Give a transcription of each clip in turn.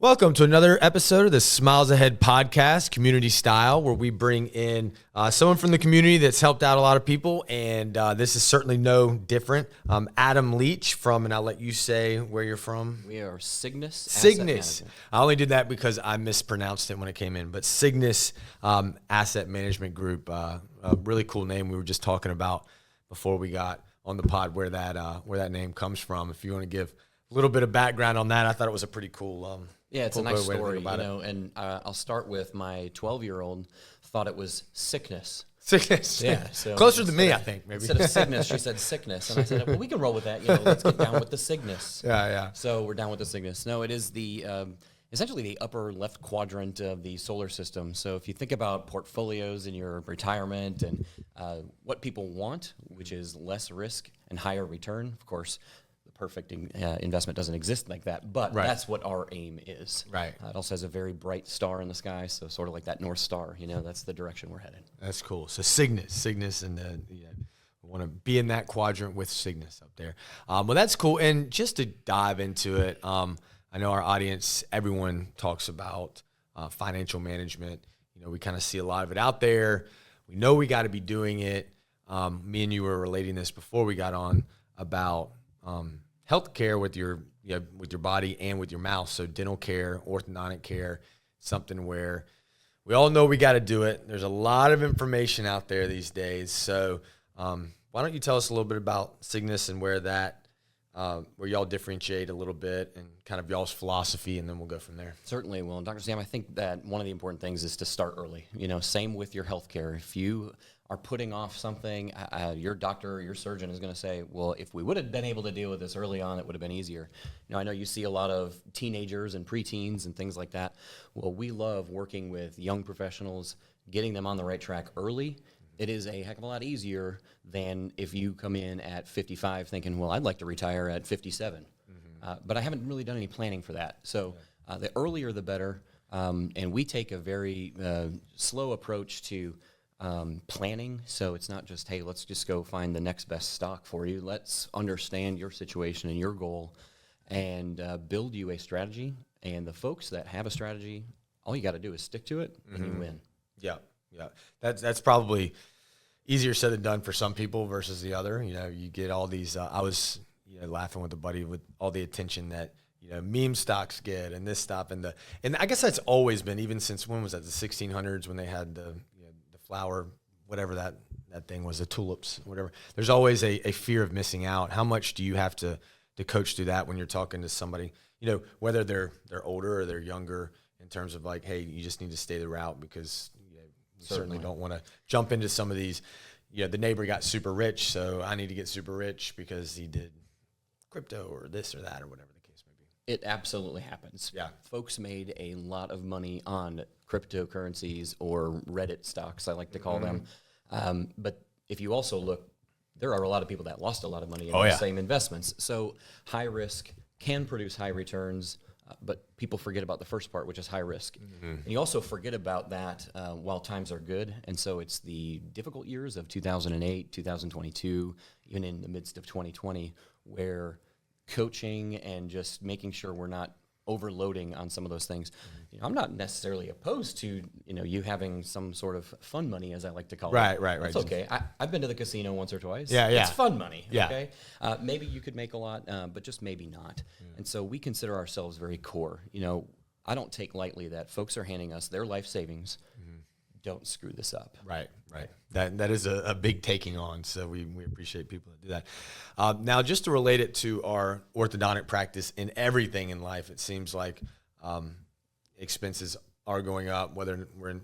Welcome to another episode of the Smiles Ahead podcast, community style, where we bring in someone from the community that's helped out a lot of people, and this is certainly no different. Adam Leach from, and I'll let you say where you're from. We are Cygnus Asset Cygnus. Management. I only did that because I mispronounced it when it came in, but Cygnus Asset Management Group, a really cool name. We were just talking about before we got on the pod where that name comes from. If you want to give a little bit of background on that, I thought it was a pretty cool. Yeah, it's cool a nice way to story, think about it. and I'll start with my 12-year-old thought it was sickness. Cygnus. Yeah, so closer to me, I think, maybe. Instead of Cygnus, she said sickness, and I said, well, we can roll with that. Let's get down with the Cygnus. Yeah. So we're down with the Cygnus. No, it is the essentially the upper left quadrant of the solar system. So if you think about portfolios in your retirement and what people want, which is less risk and higher return, of course, perfect investment doesn't exist like that, but that's what our aim is. Right. It also has a very bright star in the sky, so sort of like that North Star. That's the direction we're headed. That's cool. So Cygnus, and we want to be in that quadrant with Cygnus up there. Well, that's cool. And just to dive into it, I know our audience, everyone talks about financial management. We kind of see a lot of it out there. We know we got to be doing it. Me and you were relating this before we got on about healthcare with your body and with your mouth. So dental care, orthodontic care, something where we all know we got to do it. There's a lot of information out there these days. So why don't you tell us a little bit about Cygnus and where y'all differentiate a little bit and kind of y'all's philosophy, and then we'll go from there. Certainly. Well, Dr. Sam, I think that one of the important things is to start early. Same with your healthcare. If you are putting off something, your doctor or your surgeon is going to say, well, if we would have been able to deal with this early on, it would have been easier. I know you see a lot of teenagers and preteens and things like that. Well, we love working with young professionals, getting them on the right track early. It is a heck of a lot easier than if you come in at 55 thinking, well, I'd like to retire at 57. But I haven't really done any planning for that. So the earlier the better. And we take a very slow approach to planning. So it's not just, hey, let's just go find the next best stock for you. Let's understand your situation and your goal and build you a strategy. And the folks that have a strategy, all you got to do is stick to it and you win. Yeah. That's probably easier said than done for some people versus the other. You get all these, I was laughing with a buddy with all the attention that meme stocks get and this stuff and I guess that's always been, even since when was that, the 1600s when they had the flower, whatever that thing was, the tulips, whatever. There's always a fear of missing out. How much do you have to coach through that when you're talking to somebody, whether they're older or they're younger, in terms of like, hey, you just need to stay the route because you certainly don't want to jump into some of these, the neighbor got super rich, so I need to get super rich because he did crypto or this or that or whatever the case may be. It absolutely happens. Yeah. Folks made a lot of money on cryptocurrencies or Reddit stocks, I like to call them. But if you also look, there are a lot of people that lost a lot of money in the same investments. So high risk can produce high returns, but people forget about the first part, which is high risk. And you also forget about that while times are good. And so it's the difficult years of 2008, 2022, even in the midst of 2020, where coaching and just making sure we're not overloading on some of those things. I'm not necessarily opposed to, you having some sort of fun money, as I like to call it. Right. It's okay. I've been to the casino once or twice. Yeah. It's fun money. Yeah. Okay. Maybe you could make a lot, but just maybe not. And so we consider ourselves very core. I don't take lightly that folks are handing us their life savings. Don't screw this up. Right. That is a big taking on, so we appreciate people that do that. Now, just to relate it to our orthodontic practice in everything in life, it seems like expenses are going up, whether we're in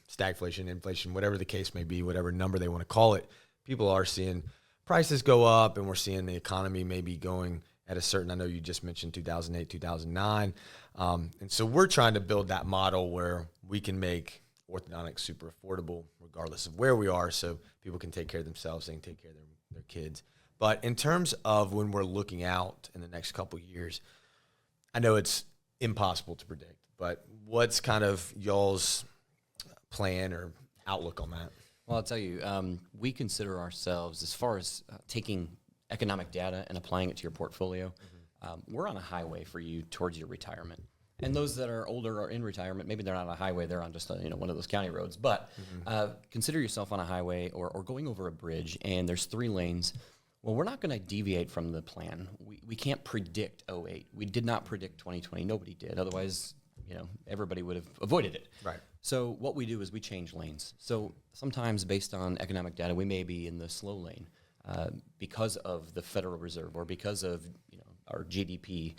stagflation, inflation, whatever the case may be, whatever number they want to call it. People are seeing prices go up, and we're seeing the economy maybe going at a certain, I know you just mentioned 2008, 2009. And so we're trying to build that model where we can make orthodontics super affordable regardless of where we are, so people can take care of themselves, they can take care of their kids. But in terms of when we're looking out in the next couple of years, I know it's impossible to predict, but what's kind of y'all's plan or outlook on that? Well, I'll tell you, we consider ourselves, as far as taking economic data and applying it to your portfolio, we're on a highway for you towards your retirement. And those that are older or in retirement, maybe they're not on a highway, they're on just one of those county roads. But consider yourself on a highway or going over a bridge, and there's 3 lanes. Well, we're not going to deviate from the plan. We can't predict '08. We did not predict 2020. Nobody did. Otherwise, everybody would have avoided it. Right. So what we do is we change lanes. So sometimes based on economic data, we may be in the slow lane because of the Federal Reserve or because of our GDP,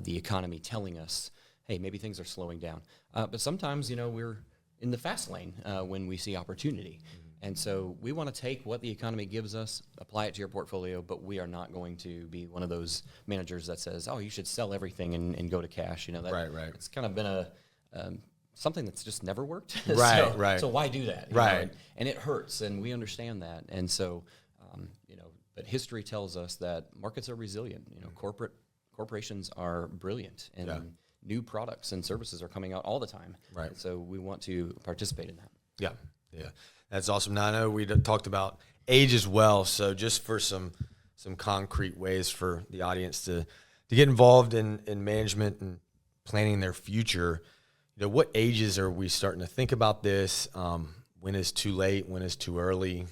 the economy telling us, hey, maybe things are slowing down. But sometimes, we're in the fast lane when we see opportunity. And so we want to take what the economy gives us, apply it to your portfolio, but we are not going to be one of those managers that says, oh, you should sell everything and go to cash. Right. It's kind of been something that's just never worked. Right. So why do that? Right. And it hurts, and we understand that. And so, but history tells us that markets are resilient. Corporations are brilliant, and new products and services are coming out all the time. Right. And so we want to participate in that. Yeah. That's awesome. Now, I know we talked about age as well, so just for some concrete ways for the audience to get involved in management and planning their future, what ages are we starting to think about this? When is too late? When is too early?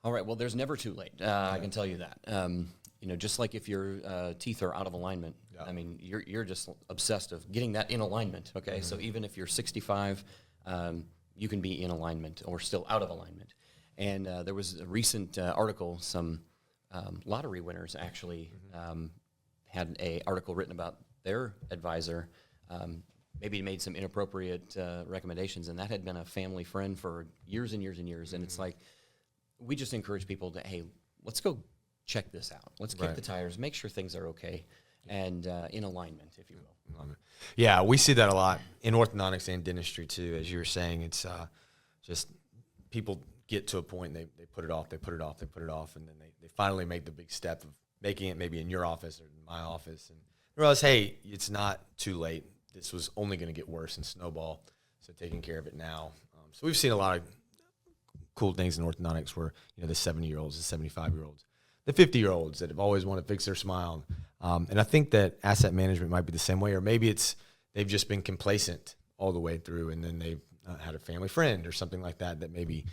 All right. Well, there's never too late. I can tell you that. Just like if your teeth are out of alignment, I mean, you're just obsessed of getting that in alignment. Okay. So even if you're 65, you can be in alignment or still out of alignment. And there was a recent article, some lottery winners actually had an article written about their advisor, maybe made some inappropriate recommendations, and that had been a family friend for years and years and years. And it's like, we just encourage people to, hey, let's go check this out. Let's kick the tires, make sure things are okay, and in alignment, if you will. Yeah, we see that a lot in orthodontics and dentistry too. As you were saying, it's just people get to a point, they put it off, and then they finally make the big step of making it maybe in your office or in my office, and realize, hey, it's not too late. This was only going to get worse and snowball, so taking care of it now. So we've seen a lot of cool things in orthodontics where, the 70-year-olds, the 75-year-olds, the 50-year-olds that have always wanted to fix their smile. And I think that asset management might be the same way, or maybe they've just been complacent all the way through, and then they've had a family friend or something like that maybe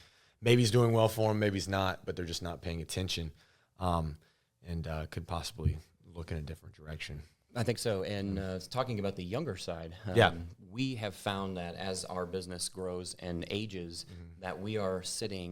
he's doing well for them, maybe he's not, but they're just not paying attention, and could possibly look in a different direction. I think so. And talking about the younger side, we have found that as our business grows and ages, that we are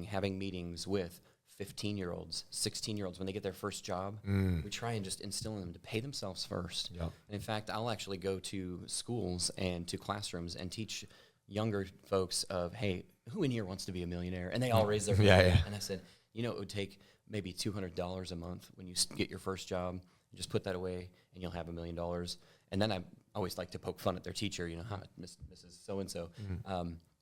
having meetings with 15-year-olds, 16-year-olds when they get their first job. We try and just instill in them to pay themselves first. Yep. And in fact, I'll actually go to schools and to classrooms and teach younger folks of, hey, who in here wants to be a millionaire? And they all raise their hand. Yeah. And I said, it would take maybe $200 a month when you get your first job. Just put that away, and you'll have $1 million. And then I always like to poke fun at their teacher, Mrs. So-and-so.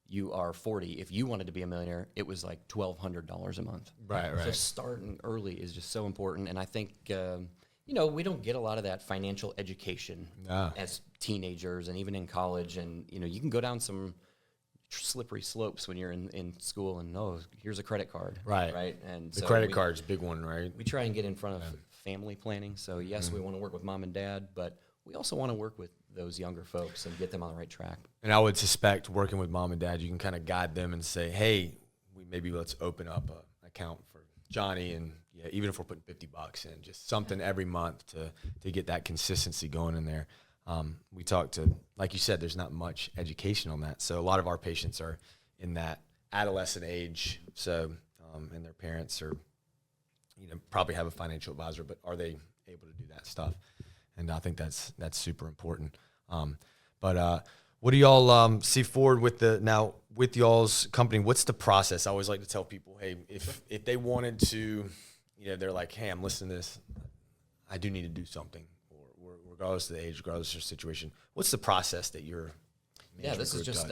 You are 40. If you wanted to be a millionaire, it was like $1,200 a month. Right. So starting early is just so important. And I think, we don't get a lot of that financial education as teenagers and even in college. And, you can go down some slippery slopes when you're in school and, here's a credit card. Right. And the credit card's a big one, right? We try and get in front of family planning. So, yes, we want to work with mom and dad, but we also want to work with those younger folks and get them on the right track. And I would suspect working with mom and dad, you can kind of guide them and say, hey, let's open up an account for Johnny, and even if we're putting $50 in, just something every month to get that consistency going in there. We talked to, like you said, there's not much education on that. So a lot of our patients are in that adolescent age. So, and their parents are, probably have a financial advisor, but are they able to do that stuff? And I think that's super important. But what do y'all see forward with y'all's company? What's the process? I always like to tell people, hey, if they wanted to, they're like, hey, I'm listening to this, I do need to do something, or regardless of the age, regardless of your situation. What's the process that you're? This is just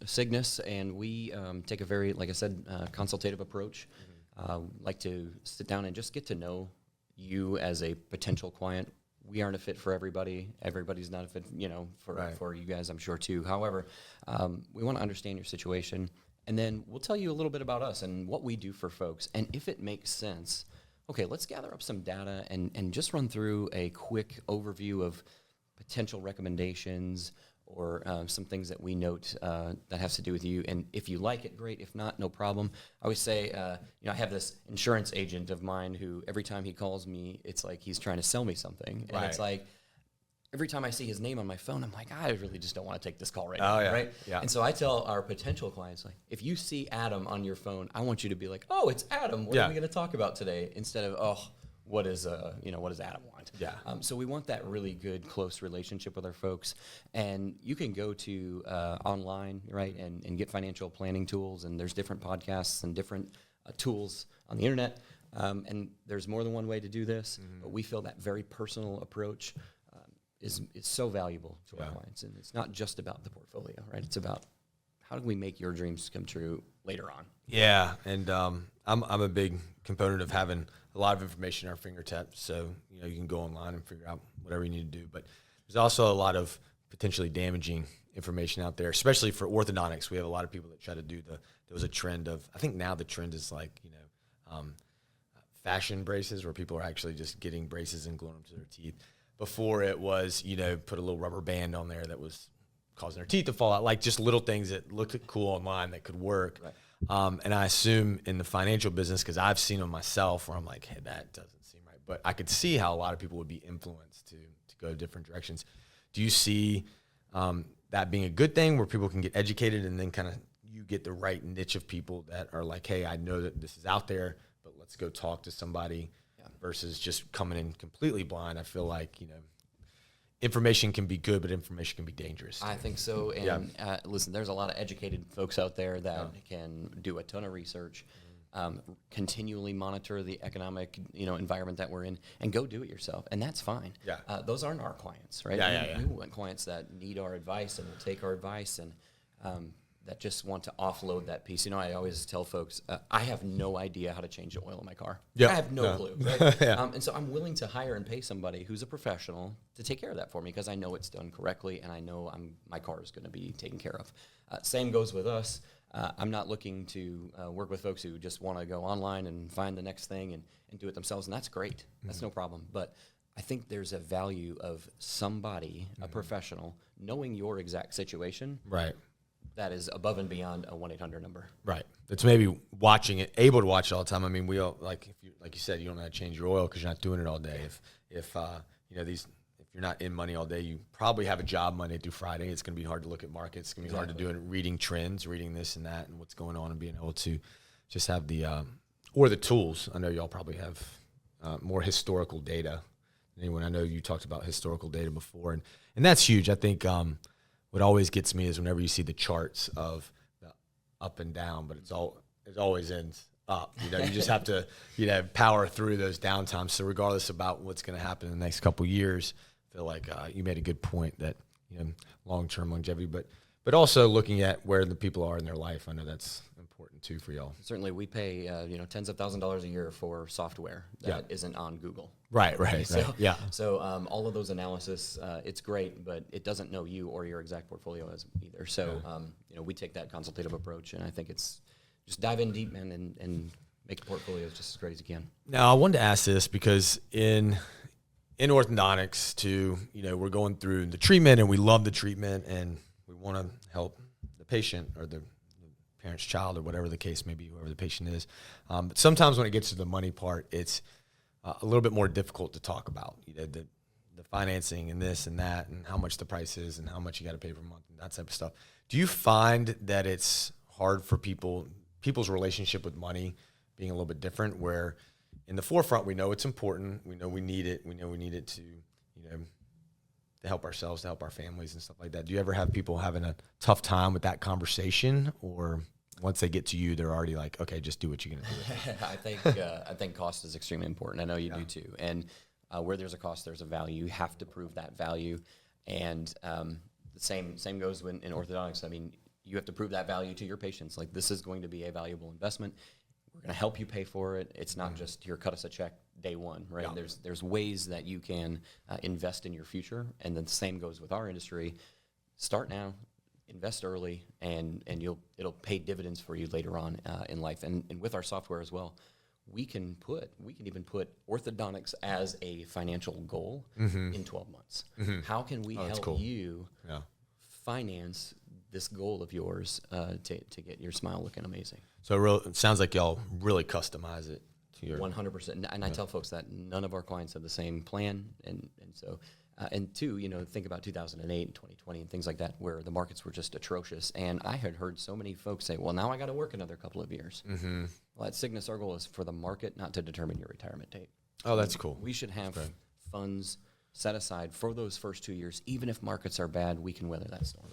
Cygnus, and we take a very, like I said, consultative approach. Like to sit down and just get to know you as a potential client. We aren't a fit for everybody. Everybody's not a fit, for you guys, I'm sure, too. However, we want to understand your situation, and then we'll tell you a little bit about us and what we do for folks. And if it makes sense, okay, let's gather up some data and just run through a quick overview of potential recommendations or some things that we note that has to do with you. And if you like it, great. If not, no problem. I always say, I have this insurance agent of mine who every time he calls me, it's like he's trying to sell me something. And it's like, every time I see his name on my phone, I'm like, I really just don't want to take this call right now, right? Yeah. And so I tell our potential clients, like, if you see Adam on your phone, I want you to be like, oh, it's Adam. What are we going to talk about today? Instead of, what does Adam want? Yeah. So we want that really good, close relationship with our folks. And you can go to online, right, and get financial planning tools. And there's different podcasts and different tools on the internet. And there's more than one way to do this. But we feel that very personal approach is so valuable to our clients. And it's not just about the portfolio, right? It's about how do we make your dreams come true later on? Yeah, and I'm a big component of having a lot of information at our fingertips. So, you can go online and figure out whatever you need to do. But there's also a lot of potentially damaging information out there, especially for orthodontics. We have a lot of people that try to do there was a trend of, I think now the trend is like, fashion braces where people are actually just getting braces and gluing them to their teeth. Before it was, put a little rubber band on there that was causing their teeth to fall out, like just little things that looked cool online that could work. Right. And I assume in the financial business, because I've seen them myself, where I'm like, hey, that doesn't seem right. But I could see how a lot of people would be influenced to go different directions. Do you see that being a good thing where people can get educated and then kind of you get the right niche of people that are like, hey, I know that this is out there, but let's go talk to somebody versus just coming in completely blind? I feel like, information can be good, but information can be dangerous too. I think so. And listen, there's a lot of educated folks out there that can do a ton of research, continually monitor the economic, environment that we're in, and go do it yourself. And that's fine. Yeah. Those aren't our clients, right? We want clients that need our advice and will take our advice and that just want to offload that piece. I always tell folks, I have no idea how to change the oil in my car. I have no clue. Right? And so I'm willing to hire and pay somebody who's a professional to take care of that for me because I know it's done correctly and I know my car is going to be taken care of. Same goes with us. I'm not looking to work with folks who just want to go online and find the next thing and do it themselves, and that's great. That's no problem. But I think there's a value of somebody, a professional, knowing your exact situation. Right. That is above and beyond a 1-800 number. Right. It's maybe watching it, able to watch it all the time. I mean, we all, like you said, you don't know how to change your oil because you're not doing it all day. If you're not in money all day, you probably have a job Monday through Friday. It's going to be hard to look at markets. It's going to be hard to do it, reading trends, reading this and that and what's going on and being able to just have the tools. I know y'all probably have more historical data than anyone. I know you talked about historical data before, and that's huge. I think what always gets me is whenever you see the charts of the up and down, but it always ends up. You just have to power through those downtimes. So regardless about what's going to happen in the next couple of years, I feel like you made a good point that long-term longevity, but also looking at where the people are in their life. I know that's important too for y'all. Certainly, we pay tens of thousands of dollars a year for software that isn't on Google. Right. So all of those analysis, it's great, but it doesn't know you or your exact portfolio as either. So we take that consultative approach, and I think it's just dive in deep, man, and make the portfolios just as great as you can. Now, I wanted to ask this because in orthodontics, too, we're going through the treatment, and we love the treatment, and we want to help the patient or the parent's child or whatever the case may be, whoever the patient is. But sometimes when it gets to the money part, it's a little bit more difficult to talk about, the financing and this and that and how much the price is and how much you got to pay per month and that type of stuff. Do you find that it's hard for people's relationship with money being a little bit different, where in the forefront we know it's important, we know we need it, to help ourselves, to help our families and stuff like that? Do you ever have people having a tough time with that conversation, or once they get to you, they're already like, okay, just do what you're going to do? I think cost is extremely important. I know you do too. And where there's a cost, there's a value. You have to prove that value. And the same goes in orthodontics. I mean, you have to prove that value to your patients. Like, this is going to be a valuable investment. We're going to help you pay for it. It's not just here, cut us a check day one, right? Yeah. There's ways that you can invest in your future. And then the same goes with our industry. Start now, invest early, and it'll pay dividends for you later on in life. And with our software as well, we can even put orthodontics as a financial goal in 12 months. How can we help you finance this goal of yours to get your smile looking amazing? So it sounds like y'all really customize it to your 100%. And I tell folks that none of our clients have the same plan, and so. And two, think about 2008 and 2020 and things like that, where the markets were just atrocious. And I had heard so many folks say, well, now I got to work another couple of years. Well, at Cygnus, our goal is for the market, not to determine your retirement date. Oh, that's cool. We should have funds set aside for those first 2 years. Even if markets are bad, we can weather that storm.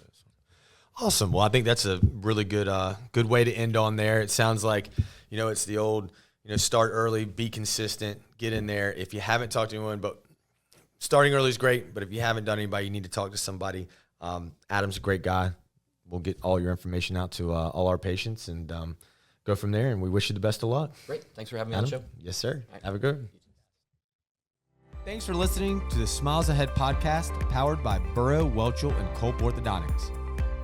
Awesome. Well, I think that's a really good way to end on there. It sounds like, it's the old, start early, be consistent, get in there. If you haven't talked to anyone, but starting early is great, but if you haven't done anybody, you need to talk to somebody. Adam's a great guy. We'll get all your information out to all our patients and go from there, and we wish you the best of luck. Great. Thanks for having me on the show. Yes, sir. Right. Have a good one. Thanks for listening to the Smiles Ahead podcast powered by Burrow, Welchel, and Culp Orthodontics.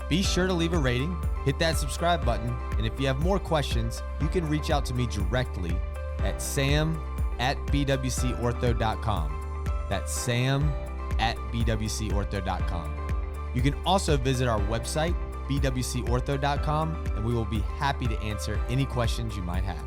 Be sure to leave a rating, hit that subscribe button, and if you have more questions, you can reach out to me directly at sam@bwcortho.com. That's sam@bwcortho.com. You can also visit our website, bwcortho.com, and we will be happy to answer any questions you might have.